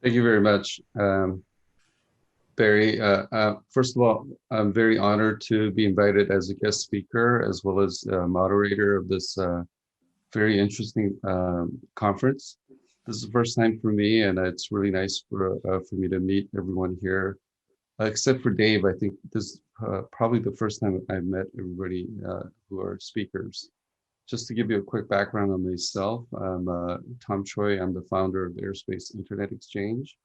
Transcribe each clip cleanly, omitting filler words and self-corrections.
Thank you very much, Barry. First of all, I'm very honored to be invited as a guest speaker as well as moderator of this very interesting conference. This is the first time for me, and it's really nice for me to meet everyone here, except for Dave. I think this is probably the first time I've met everybody who are speakers. Just to give you a quick background on myself, I'm Tom Choi. I'm the founder of Airspace Internet Exchange.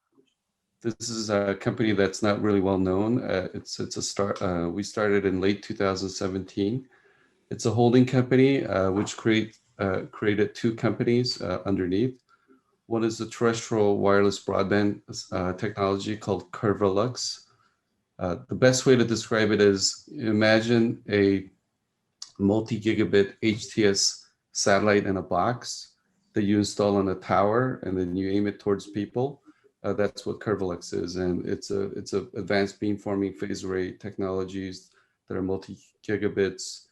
This is a company that's not really well known. It's a start. We started in late 2017. It's a holding company which created two companies underneath. One is a terrestrial wireless broadband technology called Curvelux. The best way to describe it is imagine a multi-gigabit HTS satellite in a box that you install on a tower and then you aim it towards people. That's what Curvelux is, and it's a advanced beamforming phase array technologies that are multi-gigabits,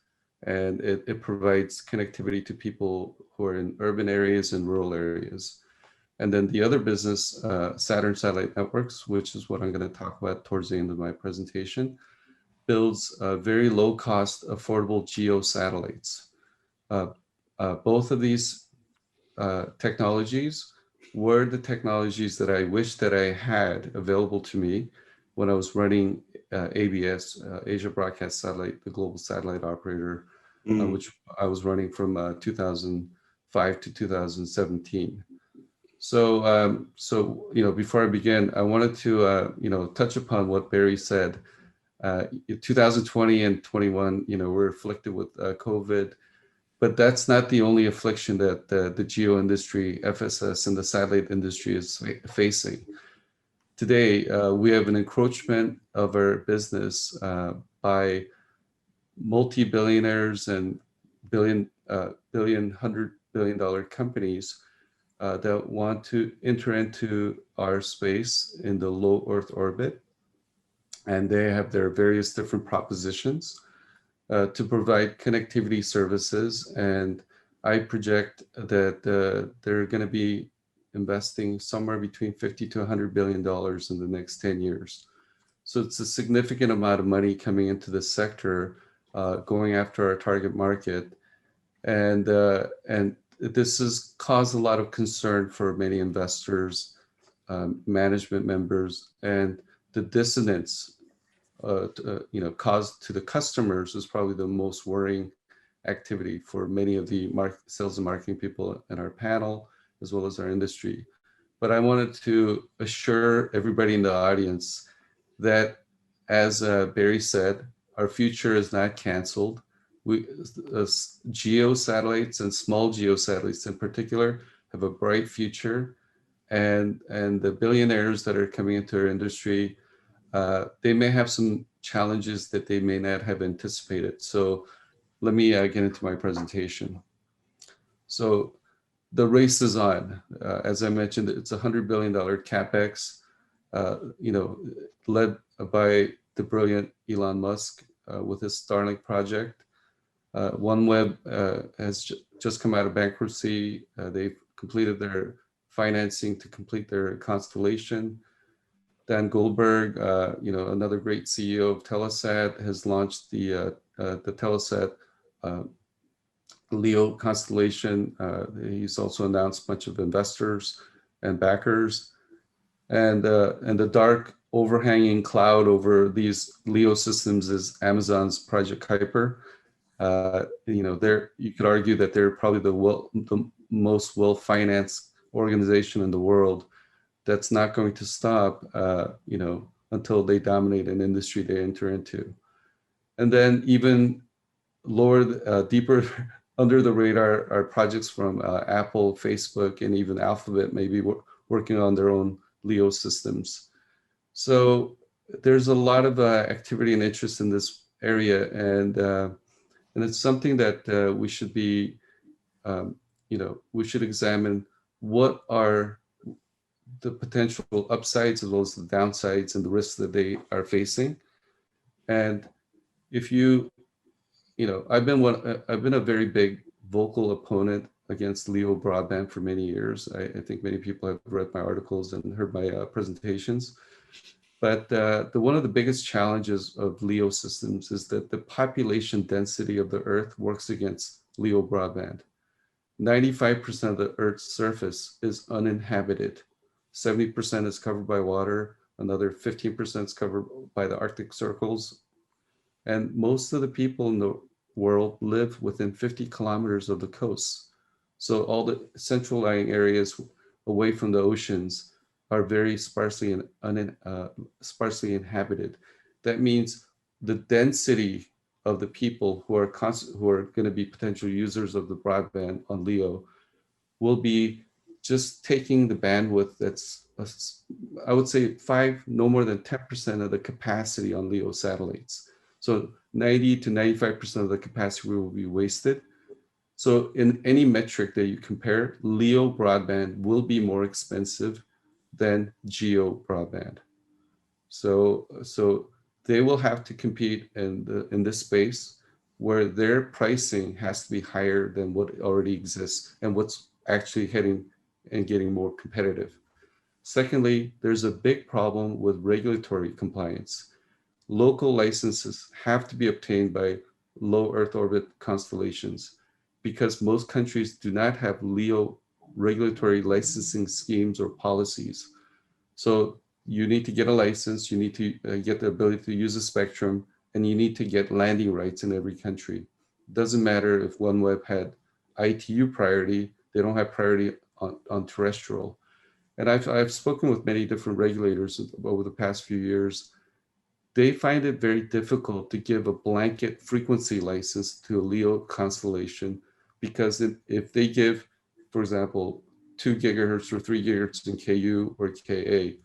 and it provides connectivity to people who are in urban areas and rural areas. And then the other business, Saturn Satellite Networks, which is what I'm going to talk about towards the end of my presentation, builds very low-cost, affordable GEO satellites. Both of these technologies were the technologies that I wish that I had available to me when I was running ABS, Asia Broadcast Satellite, the global satellite operator, which I was running from 2005 to 2017. So, before I begin, I wanted to, touch upon what Barry said. 2020 and 21, we're afflicted with COVID. But that's not the only affliction that the geo industry, FSS, and the satellite industry is facing. Today, we have an encroachment of our business by multi-billionaires and $100 billion companies that want to enter into our space in the low Earth orbit. And they have their various different propositions to provide connectivity services, and I project that they're going to be investing somewhere between $50 to $100 billion in the next 10 years. So it's a significant amount of money coming into the sector, going after our target market, and this has caused a lot of concern for many investors, management members, and the dissonance caused to the customers is probably the most worrying activity for many of the sales and marketing people in our panel, as well as our industry. But I wanted to assure everybody in the audience that, as Barry said, our future is not canceled. Geo satellites and small geo satellites in particular have a bright future, and the billionaires that are coming into our industry, they may have some challenges that they may not have anticipated. So let me get into my presentation. So the race is on. As I mentioned, it's a $100 billion CapEx, led by the brilliant Elon Musk with his Starlink project. OneWeb has just come out of bankruptcy. They've completed their financing to complete their constellation. Dan Goldberg, another great CEO of Telesat, has launched the Telesat LEO constellation. He's also announced a bunch of investors and backers, and the dark overhanging cloud over these LEO systems is Amazon's Project Kuiper. You could argue that they're probably the most well-financed organization in the world. That's not going to stop, until they dominate an industry they enter into. And then even lower, deeper under the radar are projects from Apple, Facebook, and even Alphabet may be working on their own LEO systems. So there's a lot of activity and interest in this area, and it's something that we should be, we should examine what are the potential upsides as well as the downsides and the risks that they are facing. And if I've been a very big vocal opponent against LEO broadband for many years. I think many people have read my articles and heard my presentations. But one of the biggest challenges of LEO systems is that the population density of the Earth works against LEO broadband. 95% of the Earth's surface is uninhabited. 70% is covered by water. Another 15% is covered by the Arctic circles. And most of the people in the world live within 50 kilometers of the coast. So all the central lying areas away from the oceans are very sparsely inhabited. That means the density of the people who are going to be potential users of the broadband on LEO will be just taking the bandwidth that's, I would say, no more than 10% of the capacity on LEO satellites. So 90 to 95% of the capacity will be wasted. So in any metric that you compare, LEO broadband will be more expensive than GEO broadband. So they will have to compete in this space where their pricing has to be higher than what already exists and what's actually heading and getting more competitive. Secondly, there's a big problem with regulatory compliance. Local licenses have to be obtained by low Earth orbit constellations because most countries do not have LEO regulatory licensing schemes or policies. So you need to get a license, you need to get the ability to use a spectrum, and you need to get landing rights in every country. It doesn't matter if OneWeb had ITU priority, they don't have priority on terrestrial. And I've spoken with many different regulators over the past few years. They find it very difficult to give a blanket frequency license to a LEO constellation because if they give, for example, 2 gigahertz or 3 gigahertz in KU or KA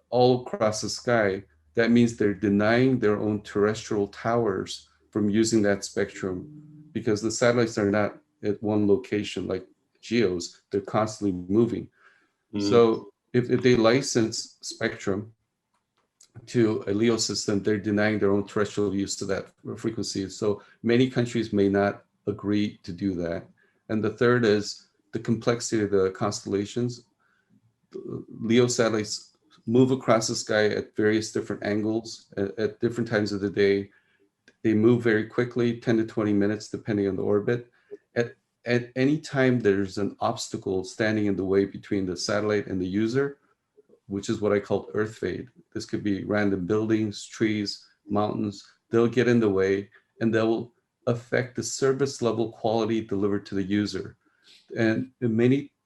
all across the sky, that means they're denying their own terrestrial towers from using that spectrum because the satellites are not at one location like GEOs, they're constantly moving. So if they license spectrum to a LEO system, they're denying their own terrestrial use to that frequency. So many countries may not agree to do that. And the third is the complexity of the constellations. LEO satellites move across the sky at various different angles at different times of the day. They move very quickly, 10 to 20 minutes, depending on the orbit. At any time there's an obstacle standing in the way between the satellite and the user, which is what I call earth fade. This could be random buildings, trees, mountains. They'll get in the way and they'll affect the service level quality delivered to the user. And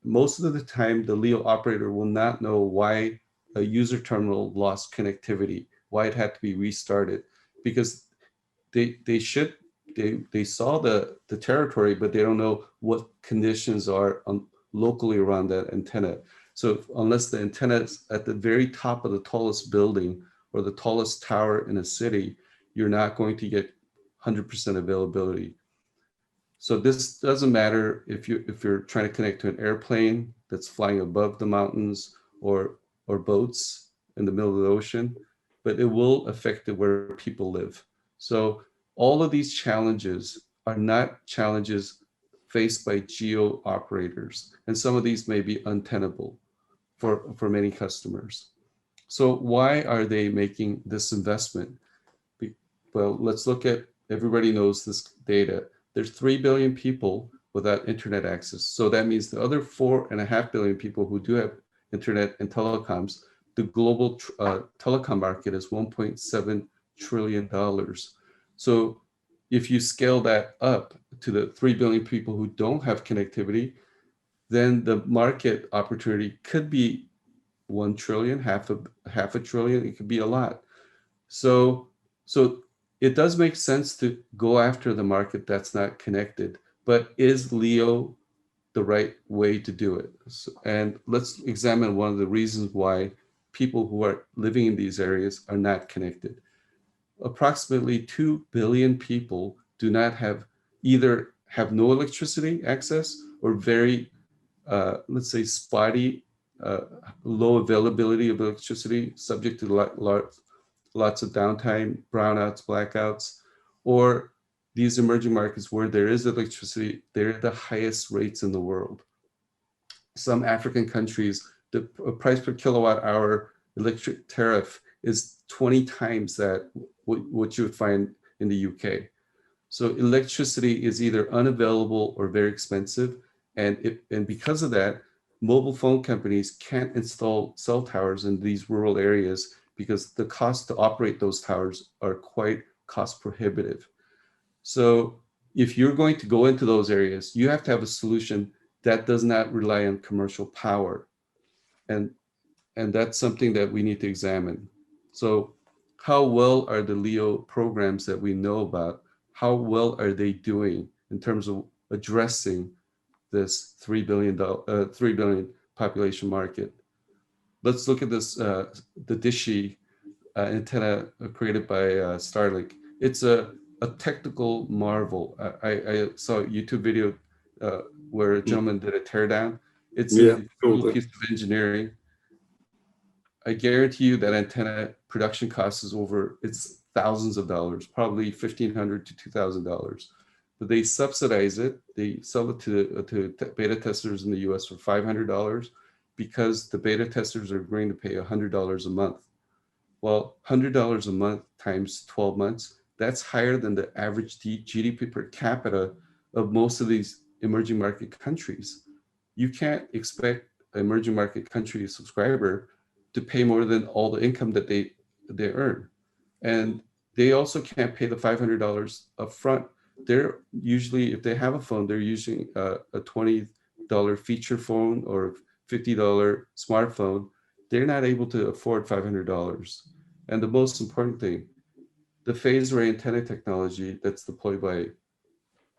most of the time, the LEO operator will not know why a user terminal lost connectivity, why it had to be restarted, because they saw the territory, but they don't know what conditions are locally around that antenna. So unless the antenna is at the very top of the tallest building or the tallest tower in a city, you're not going to get 100% availability. So this doesn't matter if you're trying to connect to an airplane that's flying above the mountains or boats in the middle of the ocean, but it will affect where people live. So all of these challenges are not challenges faced by geo operators, and some of these may be untenable for many customers. So why are they making this investment? Well, let's look at, everybody knows this data. There's 3 billion people without internet access. So that means the other 4.5 billion people who do have internet and telecoms, the global telecom market is $1.7 trillion. So if you scale that up to the 3 billion people who don't have connectivity, then the market opportunity could be 1 trillion, half a trillion, it could be a lot. So it does make sense to go after the market that's not connected, but is LEO the right way to do it? And let's examine one of the reasons why people who are living in these areas are not connected. Approximately 2 billion people do not have, either have no electricity access or very, let's say, spotty, low availability of electricity, subject to lots of downtime, brownouts, blackouts, or these emerging markets where there is electricity, they're at the highest rates in the world. Some African countries, the price per kilowatt hour electric tariff is 20 times that what you would find in the UK. So electricity is either unavailable or very expensive. And because of that, mobile phone companies can't install cell towers in these rural areas because the cost to operate those towers are quite cost prohibitive. So if you're going to go into those areas, you have to have a solution that does not rely on commercial power. And that's something that we need to examine. So how well are the LEO programs that we know about, how well are they doing in terms of addressing this $3 billion population market? Let's look at this, the Dishy antenna created by Starlink. It's a technical marvel. I saw a YouTube video where a gentleman did a teardown. It's an incredible piece of engineering. I guarantee you that antenna production cost is it's thousands of dollars, probably $1,500 to $2,000. But they subsidize it. They sell it to beta testers in the US for $500 because the beta testers are agreeing to pay $100 a month. Well, $100 a month times 12 months, that's higher than the average GDP per capita of most of these emerging market countries. You can't expect an emerging market country subscriber to pay more than all the income that they earn. And they also can't pay the $500 up front. They're usually, if they have a phone, they're using a $20 feature phone or $50 smartphone. They're not able to afford $500. And the most important thing, the phased array antenna technology that's deployed by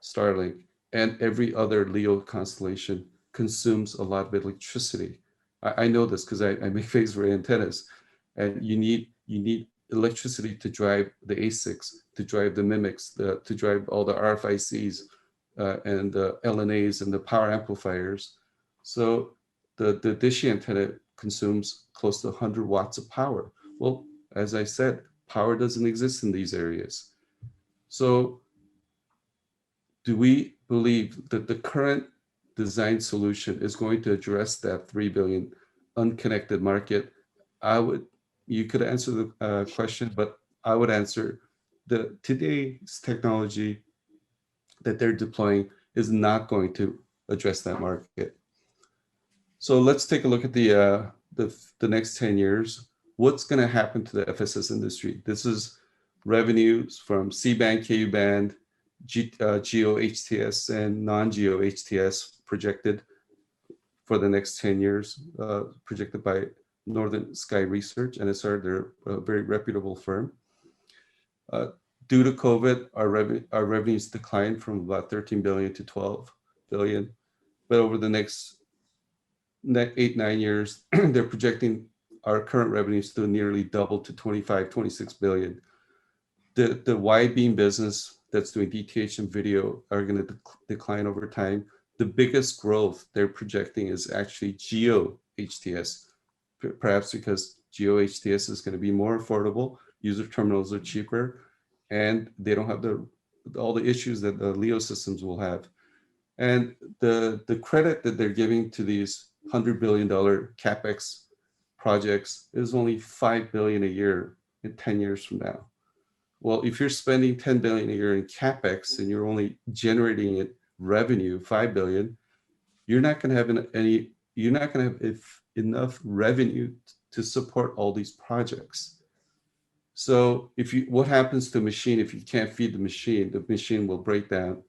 Starlink and every other LEO constellation consumes a lot of electricity. I know this because I make phased array antennas, and you need electricity to drive the ASICs, to drive the MMICs, to drive all the RFICs and the LNAs and the power amplifiers. So the Dishy antenna consumes close to 100 watts of power. Well, as I said, power doesn't exist in these areas. So do we believe that the current design solution is going to address that 3 billion unconnected market? You could answer the question, but I would answer today's technology that they're deploying is not going to address that market. So let's take a look at the next 10 years. What's going to happen to the FSS industry? This is revenues from C-band, Ku-band, GEO HTS, and non-GEO HTS projected for the next 10 years, projected by Northern Sky Research, NSR. They're a very reputable firm. Due to COVID, our revenues declined from about 13 billion to 12 billion. But over the next 8-9 years, they're projecting our current revenues to nearly double to 25-26 billion. The wide beam business that's doing DTH and video are going to decline over time. The biggest growth they're projecting is actually GEO HTS, perhaps because GEO HTS is going to be more affordable, user terminals are cheaper, and they don't have all the issues that the LEO systems will have. And the credit that they're giving to these $100 billion CapEx projects is only $5 billion a year in 10 years from now. Well, if you're spending 10 billion a year in CapEx and you're only generating revenue, 5 billion, you're not going to have enough revenue to support all these projects. So what happens to a machine if you can't feed the machine will break down.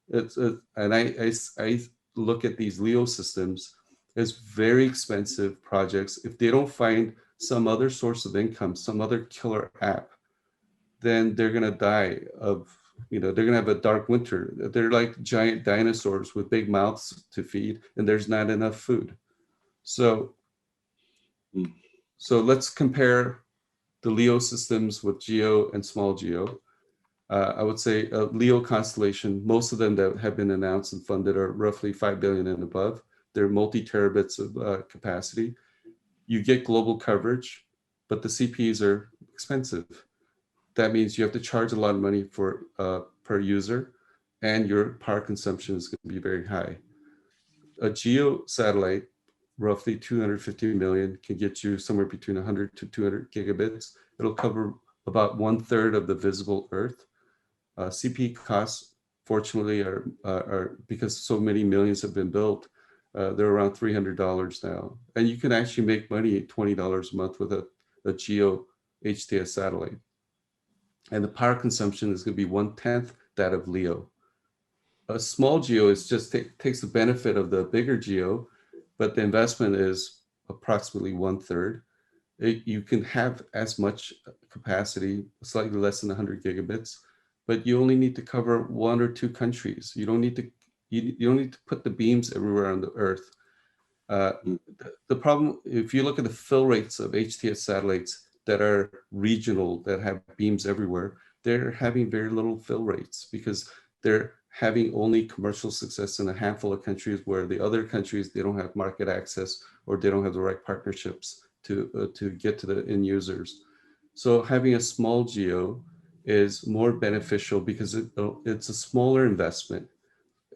And I look at these LEO systems as very expensive projects. If they don't find some other source of income, some other killer app, then they're going to die they're going to have a dark winter. They're like giant dinosaurs with big mouths to feed, and there's not enough food. So let's compare the LEO systems with GEO and small GEO. I would say a LEO constellation, most of them that have been announced and funded are roughly 5 billion and above. They're multi-terabits of capacity. You get global coverage, but the CPEs are expensive. That means you have to charge a lot of money for per user, and your power consumption is going to be very high. A geo satellite, roughly 250 million, can get you somewhere between 100 to 200 gigabits. It'll cover about 1/3 of the visible Earth. CP costs, fortunately, are because so many millions have been built, they're around $300 now. And you can actually make money at $20 a month with a geo HTS satellite. And the power consumption is going to be 1/10 that of LEO. A small geo is just takes the benefit of the bigger geo, but the investment is approximately 1/3. You can have as much capacity, slightly less than 100 gigabits, but you only need to cover 1 or 2 countries. You don't need to put the beams everywhere on the Earth. The problem, if you look at the fill rates of HTS satellites that are regional, that have beams everywhere, they're having very little fill rates because they're having only commercial success in a handful of countries, where the other countries, they don't have market access or they don't have the right partnerships to get to the end users. So having a small geo is more beneficial because it's a smaller investment.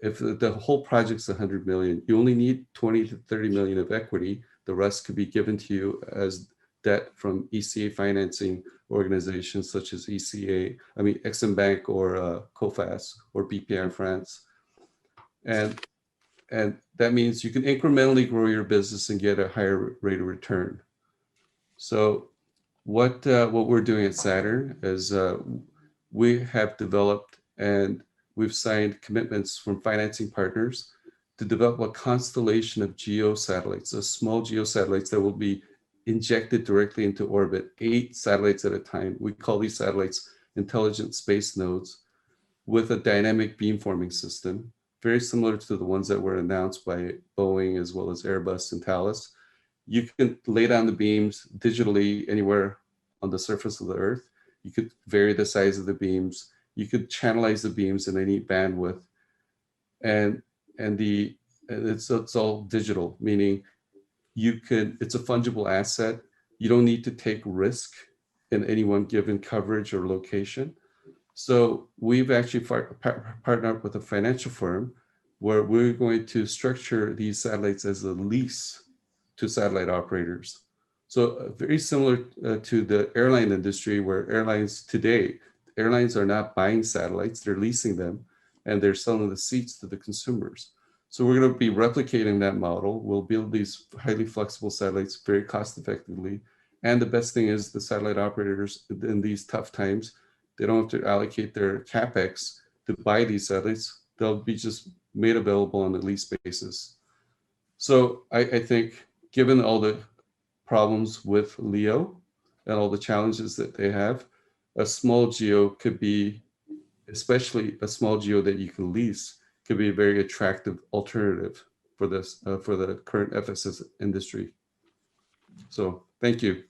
If the whole project's 100 million, you only need 20 to 30 million of equity. The rest could be given to you as debt from ECA financing organizations such as Exim Bank or COFAS or BPI in France. And that means you can incrementally grow your business and get a higher rate of return. So what we're doing at Saturn is we have developed and we've signed commitments from financing partners to develop a constellation of geo satellites, small geo satellites that will be injected directly into orbit, 8 satellites at a time. We call these satellites intelligent space nodes with a dynamic beamforming system, very similar to the ones that were announced by Boeing as well as Airbus and Thales. You can lay down the beams digitally anywhere on the surface of the Earth. You could vary the size of the beams. You could channelize the beams in any bandwidth. And it's all digital, meaning it's a fungible asset. You don't need to take risk in any one given coverage or location. So we've actually partnered up with a financial firm where we're going to structure these satellites as a lease to satellite operators. So very similar to the airline industry, where airlines are not buying satellites, they're leasing them, and they're selling the seats to the consumers. So we're going to be replicating that model. We'll build these highly flexible satellites very cost effectively. And the best thing is the satellite operators in these tough times, they don't have to allocate their CapEx to buy these satellites. They'll be just made available on a lease basis. So I think given all the problems with LEO and all the challenges that they have, a small geo could be, especially a small geo that you can lease, could be a very attractive alternative for this for the current FSS industry. So thank you.